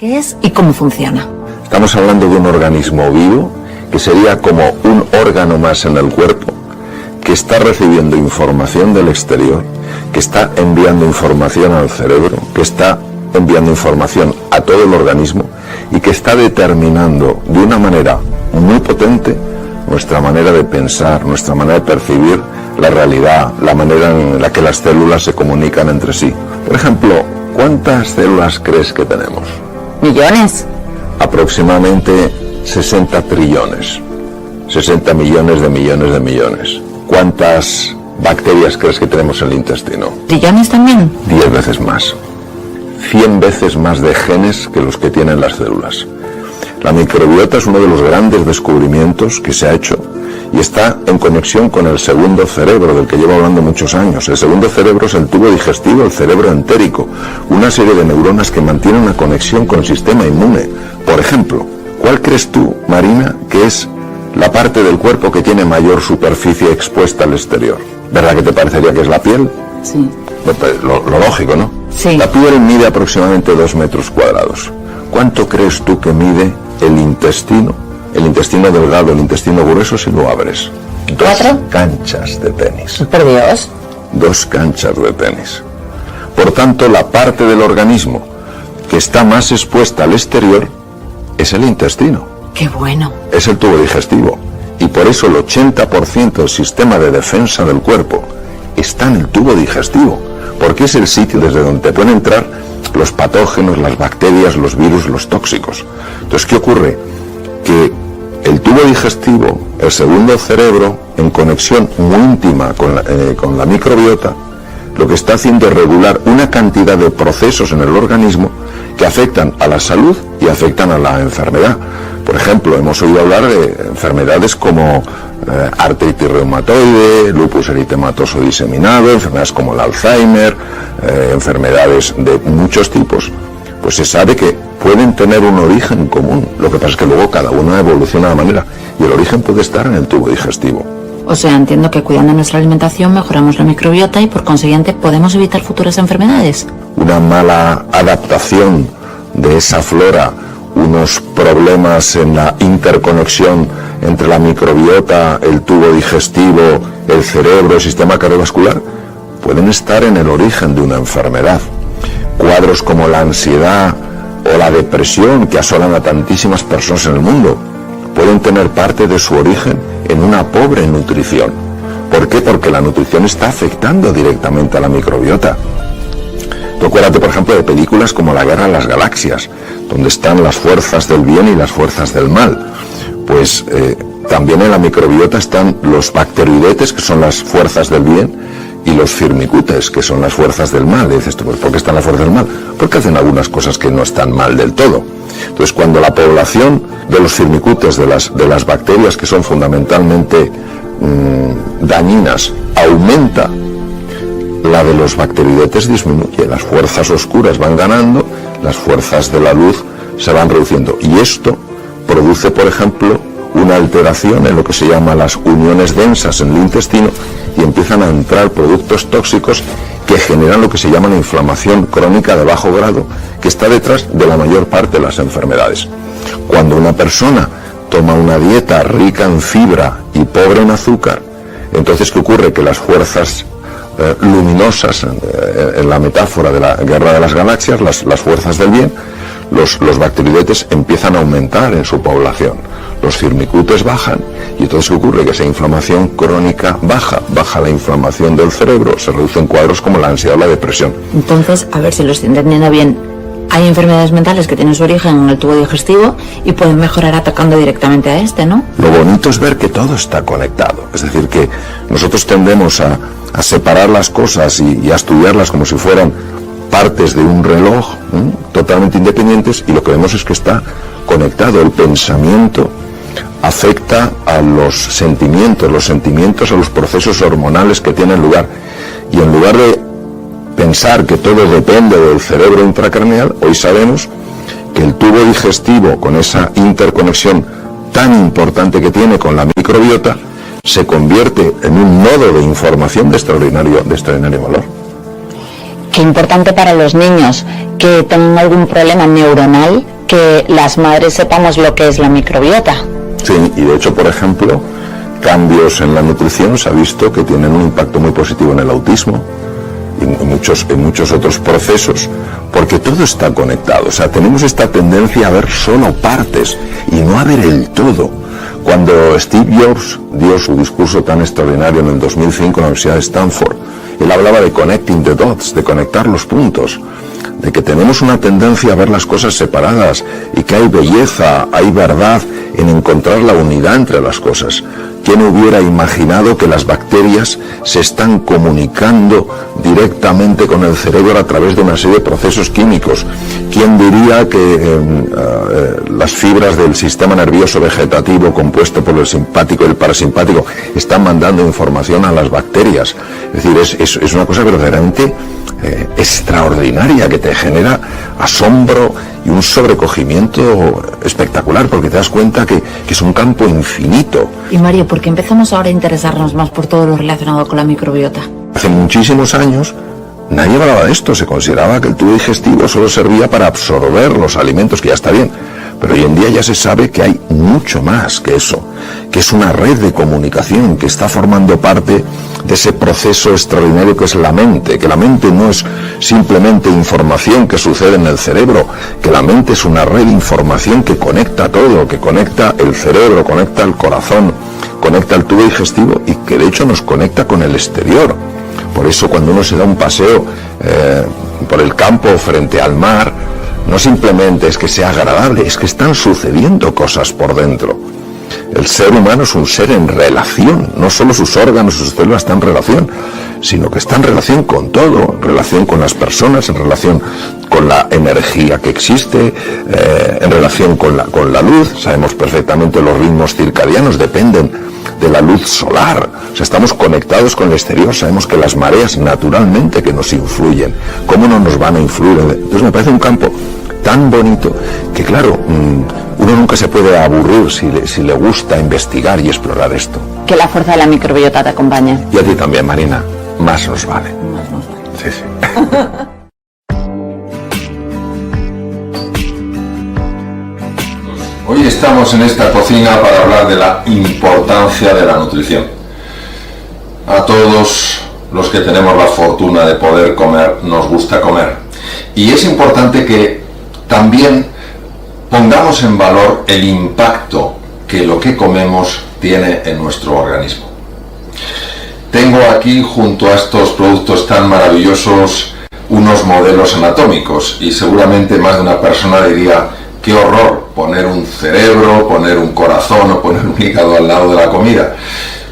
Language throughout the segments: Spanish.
¿Qué es y cómo funciona? Estamos hablando de un organismo vivo que sería como un órgano más en el cuerpo, que está recibiendo información del exterior, que está enviando información al cerebro, que está enviando información a todo el organismo y que está determinando de una manera muy potente nuestra manera de pensar, nuestra manera de percibir la realidad, la manera en la que las células se comunican entre sí. Por ejemplo, ¿cuántas células crees que tenemos? ¿Millones? Aproximadamente 60 trillones. 60 millones de millones de millones. ¿Cuántas bacterias crees que tenemos en el intestino? ¿Trillones también? 10 veces más. 100 veces más de genes que los que tienen las células. La microbiota es uno de los grandes descubrimientos que se ha hecho y está en conexión con el segundo cerebro, del que llevo hablando muchos años. El segundo cerebro es el tubo digestivo, el cerebro entérico, una serie de neuronas que mantienen una conexión con el sistema inmune. Por ejemplo, ¿cuál crees tú, Marina, que es la parte del cuerpo que tiene mayor superficie expuesta al exterior? ¿Verdad que te parecería que es la piel? Sí. Lo lógico, ¿no? Sí. La piel mide aproximadamente 2 metros cuadrados. ¿Cuánto crees tú que mide el intestino? El intestino delgado, el intestino grueso, si lo abres. 4 canchas de tenis. Por Dios. 2 canchas de tenis. Por tanto, la parte del organismo que está más expuesta al exterior es el intestino. ¡Qué bueno! Es el tubo digestivo. Y por eso el 80% del sistema de defensa del cuerpo está en el tubo digestivo, porque es el sitio desde donde te pueden entrar los patógenos, las bacterias, los virus, los tóxicos. Entonces, ¿qué ocurre? Que el tubo digestivo, el segundo cerebro, en conexión muy íntima con la microbiota, lo que está haciendo es regular una cantidad de procesos en el organismo que afectan a la salud y afectan a la enfermedad. Por ejemplo, hemos oído hablar de enfermedades como artritis reumatoide, lupus eritematoso diseminado, enfermedades como el Alzheimer, enfermedades de muchos tipos. Pues se sabe que pueden tener un origen común. Lo que pasa es que luego cada uno evoluciona de manera y el origen puede estar en el tubo digestivo. O sea, entiendo que cuidando nuestra alimentación mejoramos la microbiota y por consiguiente podemos evitar futuras enfermedades. Una mala adaptación de esa flora, unos problemas en la interconexión entre la microbiota, el tubo digestivo, el cerebro, el sistema cardiovascular, pueden estar en el origen de una enfermedad. Cuadros como la ansiedad o la depresión que asolan a tantísimas personas en el mundo pueden tener parte de su origen en una pobre nutrición. ¿Por qué? Porque la nutrición está afectando directamente a la microbiota. Tú acuérdate, por ejemplo, de películas como La Guerra de las Galaxias, donde están las fuerzas del bien y las fuerzas del mal. Pues también en la microbiota están los bacteroidetes, que son las fuerzas del bien, y los firmicutes, que son las fuerzas del mal. Y dices tú, pues ¿por qué están las fuerzas del mal? Porque hacen algunas cosas que no están mal del todo. Entonces, cuando la población de los firmicutes, de las bacterias que son fundamentalmente dañinas, aumenta, la de los bacteroidetes disminuye, las fuerzas oscuras van ganando, las fuerzas de la luz se van reduciendo. Y esto produce, por ejemplo, una alteración en lo que se llama las uniones densas en el intestino y empiezan a entrar productos tóxicos que generan lo que se llama la inflamación crónica de bajo grado, que está detrás de la mayor parte de las enfermedades. Cuando una persona toma una dieta rica en fibra y pobre en azúcar, entonces ¿qué ocurre? Que las fuerzas luminosas, en la metáfora de la Guerra de las Galaxias, las fuerzas del bien, los bacteroidetes empiezan a aumentar en su población, los firmicutes bajan y entonces ¿qué ocurre? Que esa inflamación crónica baja la inflamación del cerebro, se reducen cuadros como la ansiedad o la depresión. Entonces, a ver si lo estoy entendiendo bien, hay enfermedades mentales que tienen su origen en el tubo digestivo y pueden mejorar atacando directamente a este, ¿no? Lo bonito es ver que todo está conectado, es decir, que nosotros tendemos a separar las cosas y a estudiarlas como si fueran partes de un reloj, totalmente independientes, y lo que vemos es que está conectado. El pensamiento afecta a los sentimientos a los procesos hormonales que tienen lugar, y en lugar de pensar que todo depende del cerebro intracraneal, hoy sabemos que el tubo digestivo, con esa interconexión tan importante que tiene con la microbiota, se convierte en un nodo de información de extraordinario valor. Qué importante para los niños que tengan algún problema neuronal, que las madres sepamos lo que es la microbiota. Sí, y de hecho, por ejemplo, cambios en la nutrición se ha visto que tienen un impacto muy positivo en el autismo y en muchos otros procesos, porque todo está conectado. O sea, tenemos esta tendencia a ver solo partes y no a ver el todo. Cuando Steve Jobs dio su discurso tan extraordinario en el 2005 en la Universidad de Stanford, él hablaba de connecting the dots, de conectar los puntos, de que tenemos una tendencia a ver las cosas separadas y que hay belleza, hay verdad en encontrar la unidad entre las cosas. ¿Quién hubiera imaginado que las bacterias se están comunicando directamente con el cerebro a través de una serie de procesos químicos? ¿Quién diría que las fibras del sistema nervioso vegetativo compuesto por el simpático y el parasimpático están mandando información a las bacterias? Es decir, es una cosa verdaderamente extraordinaria que te genera asombro y un sobrecogimiento espectacular, porque te das cuenta que es un campo infinito. Y Mario, ¿por qué empezamos ahora a interesarnos más por todo lo relacionado con la microbiota? Hace muchísimos años nadie hablaba de esto, se consideraba que el tubo digestivo solo servía para absorber los alimentos, que ya está bien, pero hoy en día ya se sabe que hay mucho más que eso, que es una red de comunicación que está formando parte de ese proceso extraordinario que es la mente, que la mente no es simplemente información que sucede en el cerebro, que la mente es una red de información que conecta todo, que conecta el cerebro, conecta el corazón, conecta el tubo digestivo y que de hecho nos conecta con el exterior. Por eso cuando uno se da un paseo por el campo frente al mar, no simplemente es que sea agradable, es que están sucediendo cosas por dentro. El ser humano es un ser en relación, no solo sus órganos, sus células están en relación, sino que está en relación con todo, en relación con las personas, en relación con la energía que existe, en relación con la luz. Sabemos perfectamente los ritmos circadianos dependen de la luz solar. O sea, estamos conectados con el exterior, sabemos que las mareas naturalmente que nos influyen, ¿cómo no nos van a influir? Entonces me parece un campo tan bonito que, claro, uno nunca se puede aburrir si le gusta investigar y explorar esto. Que la fuerza de la microbiota te acompañe. Y a ti también, Marina, más nos vale. Más nos vale. Sí, sí. Hoy estamos en esta cocina para hablar de la importancia de la nutrición. A todos los que tenemos la fortuna de poder comer, nos gusta comer. Y es importante que también pongamos en valor el impacto que lo que comemos tiene en nuestro organismo. Tengo aquí, junto a estos productos tan maravillosos, unos modelos anatómicos y seguramente más de una persona diría: qué horror poner un cerebro, poner un corazón o poner un hígado al lado de la comida.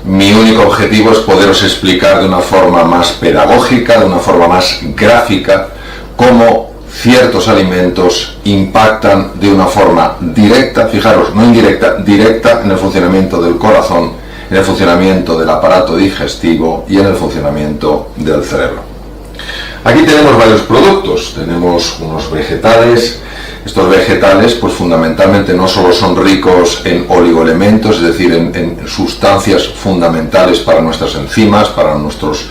Mi único objetivo es poderos explicar de una forma más pedagógica, de una forma más gráfica, cómo ciertos alimentos impactan de una forma directa, fijaros, no indirecta, directa en el funcionamiento del corazón, en el funcionamiento del aparato digestivo y en el funcionamiento del cerebro. Aquí tenemos varios productos, tenemos unos vegetales. Estos vegetales, pues fundamentalmente no solo son ricos en oligoelementos, es decir, en sustancias fundamentales para nuestras enzimas, para nuestros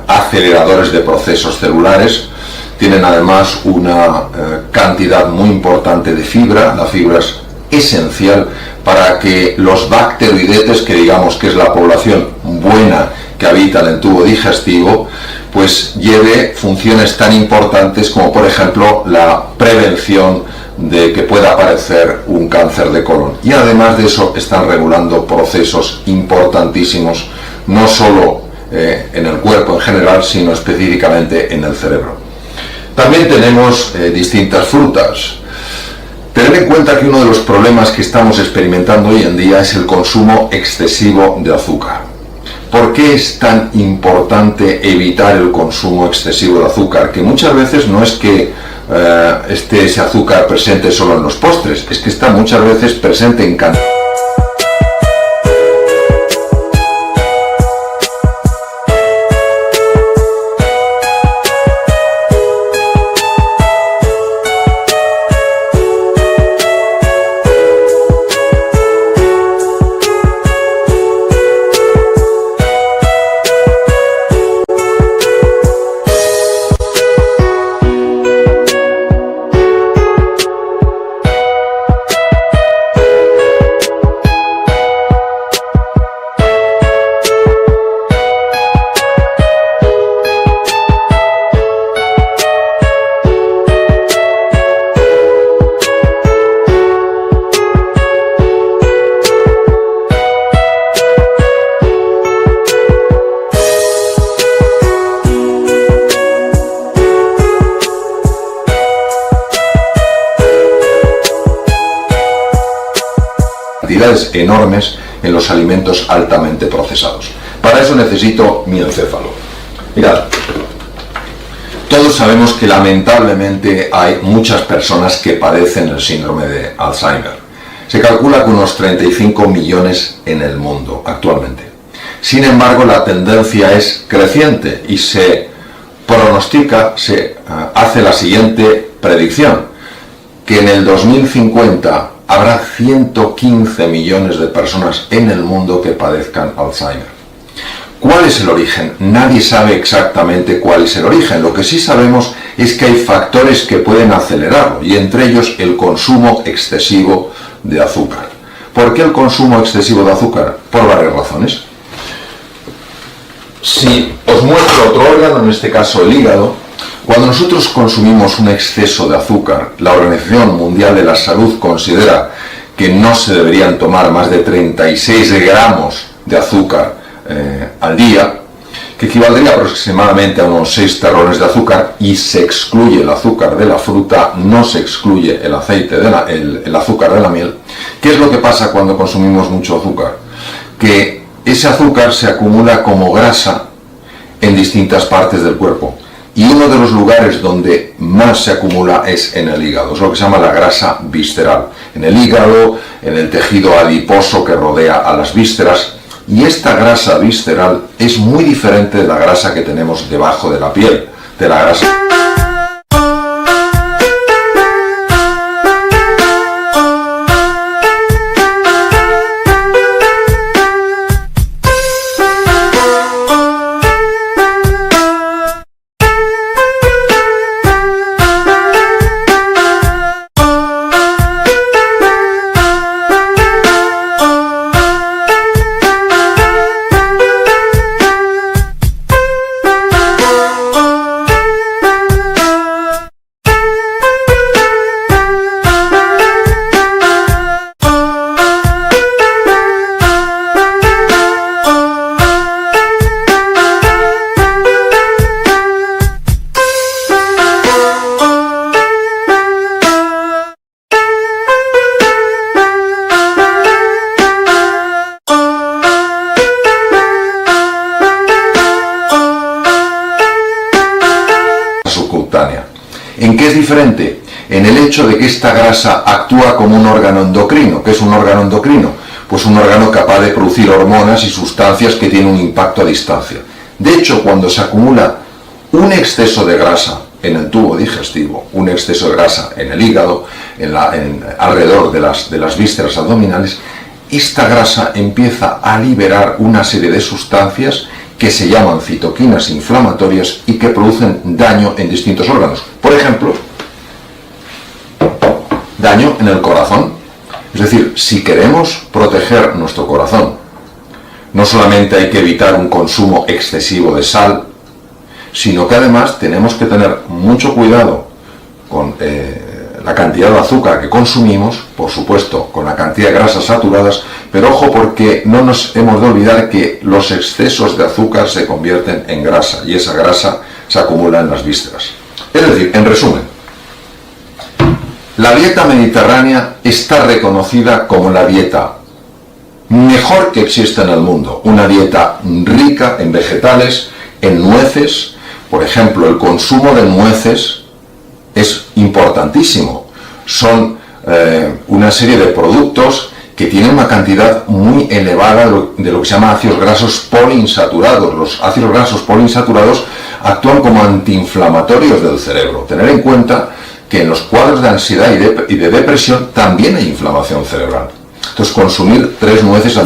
aceleradores de procesos celulares, tienen además una cantidad muy importante de fibra. La fibra es esencial para que los bacteroidetes, que digamos que es la población buena que habita en el tubo digestivo, pues lleve funciones tan importantes como, por ejemplo, la prevención de que pueda aparecer un cáncer de colon. Y además de eso están regulando procesos importantísimos, no solo en el cuerpo en general, sino específicamente en el cerebro. También tenemos distintas frutas. Tened en cuenta que uno de los problemas que estamos experimentando hoy en día es el consumo excesivo de azúcar. ¿Por qué es tan importante evitar el consumo excesivo de azúcar? Que muchas veces no es que esté ese azúcar presente solo en los postres, es que está muchas veces presente en cantidad. cantidades enormes en los alimentos altamente procesados. Para eso necesito mi encéfalo. Mirad, todos sabemos que lamentablemente hay muchas personas que padecen el síndrome de Alzheimer. Se calcula que unos 35 millones en el mundo actualmente. Sin embargo, la tendencia es creciente y se pronostica, se hace la siguiente predicción, que en el 2050 habrá 115 millones de personas en el mundo que padezcan Alzheimer. ¿Cuál es el origen? Nadie sabe exactamente cuál es el origen. Lo que sí sabemos es que hay factores que pueden acelerarlo, y entre ellos el consumo excesivo de azúcar. ¿Por qué el consumo excesivo de azúcar? Por varias razones. Si os muestro otro órgano, en este caso el hígado, cuando nosotros consumimos un exceso de azúcar, la Organización Mundial de la Salud considera que no se deberían tomar más de 36 gramos de azúcar al día, que equivaldría aproximadamente a unos 6 terrones de azúcar, y se excluye el azúcar de la fruta, no se excluye el aceite el azúcar de la miel. ¿Qué es lo que pasa cuando consumimos mucho azúcar? Que ese azúcar se acumula como grasa en distintas partes del cuerpo, y uno de los lugares donde más se acumula es en el hígado. Es lo que se llama la grasa visceral, en el hígado, en el tejido adiposo que rodea a las vísceras. Y esta grasa visceral es muy diferente de la grasa que tenemos debajo de la piel, de la grasa. ¿En qué es diferente? En el hecho de que esta grasa actúa como un órgano endocrino. ¿Qué es un órgano endocrino? Pues un órgano capaz de producir hormonas y sustancias que tienen un impacto a distancia. De hecho, cuando se acumula un exceso de grasa en el tubo digestivo, un exceso de grasa en el hígado, alrededor de las vísceras abdominales, esta grasa empieza a liberar una serie de sustancias que se llaman citoquinas inflamatorias y que producen daño en distintos órganos. Por ejemplo, daño en el corazón. Es decir, si queremos proteger nuestro corazón, no solamente hay que evitar un consumo excesivo de sal, sino que además tenemos que tener mucho cuidado con la cantidad de azúcar que consumimos, por supuesto con la cantidad de grasas saturadas, pero ojo, porque no nos hemos de olvidar que los excesos de azúcar se convierten en grasa y esa grasa se acumula en las vísceras. Es decir, en resumen, la dieta mediterránea está reconocida como la dieta mejor que existe en el mundo, una dieta rica en vegetales, en nueces. Por ejemplo, el consumo de nueces es importantísimo. Son una serie de productos que tienen una cantidad muy elevada de lo que se llama ácidos grasos poliinsaturados. Los ácidos grasos poliinsaturados actúan como antiinflamatorios del cerebro. Tener en cuenta que en los cuadros de ansiedad y de depresión también hay inflamación cerebral. Entonces, consumir 3 nueces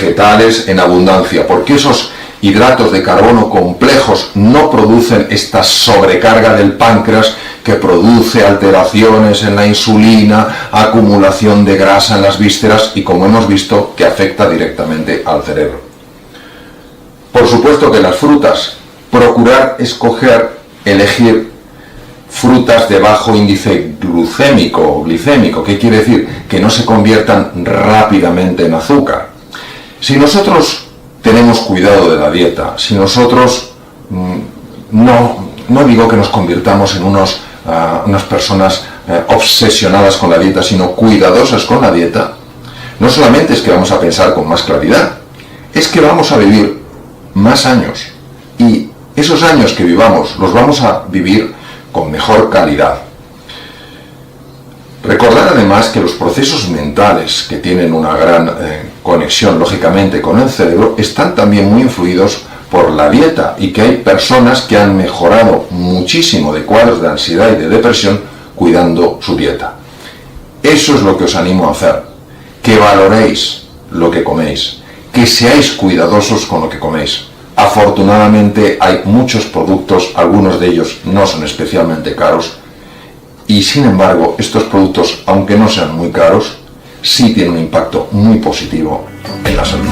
vegetales en abundancia, porque esos hidratos de carbono complejos no producen esta sobrecarga del páncreas que produce alteraciones en la insulina, acumulación de grasa en las vísceras y, como hemos visto, que afecta directamente al cerebro. Por supuesto que las frutas, procurar elegir frutas de bajo índice glucémico o glicémico. ¿Qué quiere decir? Que no se conviertan rápidamente en azúcar. Si nosotros tenemos cuidado de la dieta, si nosotros no digo que nos convirtamos en unas personas obsesionadas con la dieta, sino cuidadosas con la dieta, no solamente es que vamos a pensar con más claridad, es que vamos a vivir más años, y esos años que vivamos los vamos a vivir con mejor calidad. Recordar además que los procesos mentales, que tienen una gran conexión lógicamente con el cerebro, están también muy influidos por la dieta, y que hay personas que han mejorado muchísimo de cuadros de ansiedad y de depresión cuidando su dieta. Eso es lo que os animo a hacer, que valoréis lo que coméis, que seáis cuidadosos con lo que coméis. Afortunadamente hay muchos productos, algunos de ellos no son especialmente caros, y sin embargo estos productos, aunque no sean muy caros, sí tienen un impacto muy positivo en la salud.